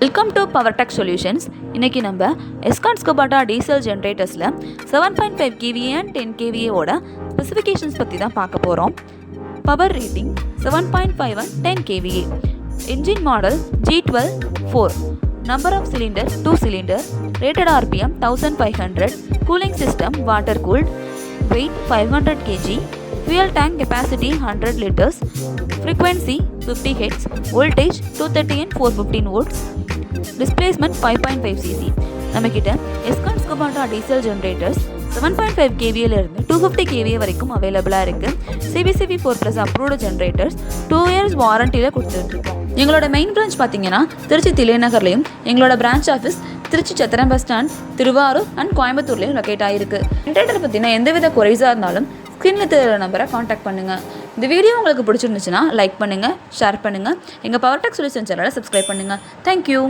Welcome to power tech solutions. இன்றைக்கி நம்ம Escorts Kubota Diesel Generatorsல 7.5KVA and 10KVA ஓட specifications பற்றி தான் பார்க்க போகிறோம். Power rating 7.5 and 10KVA. Engine model G12-4. Number of cylinder 2 cylinder. Rated RPM 1500. Cooling system water cooled. Weight 500 kg. Fuel tank capacity 100 liters. Frequency 50 Hz. Voltage 230 and 415 volts. Displacement 5.5cc. நம்மக்கிட்ட Escorts Kubota Diesel Generators 7.5KVA இருந்து 250KVA வரைக்கும் அவைலபிளாக இருக்குது. CBCB4+ approved generators 2 years வாரண்டியில் கொடுத்துட்ருக்கோம். எங்களோட main branch பார்த்தீங்கன்னா திருச்சி தில்லைநகர்லையும், எங்களோட branch office Trichy Chathiram bus stand, Thiruvarur and கோயம்புத்தூர்லையும் லொக்கேட் ஆகிருக்கு. ஜென்ரேட்டர் பற்றின எந்தவித குறைஸாக இருந்தாலும் ஸ்க்ரீனில் தெரியற நம்பரை காண்டாக்ட் பண்ணுங்கள். இந்த வீடியோ உங்களுக்கு பிடிச்சிருந்துச்சுன்னா லைக் பண்ணுங்கள், ஷேர் பண்ணுங்கள். எங்கள் பவர் டெக் சொல்யூஷன் சேனலை சப்ஸ்கிரைப் பண்ணுங்கள். தேங்க்யூ.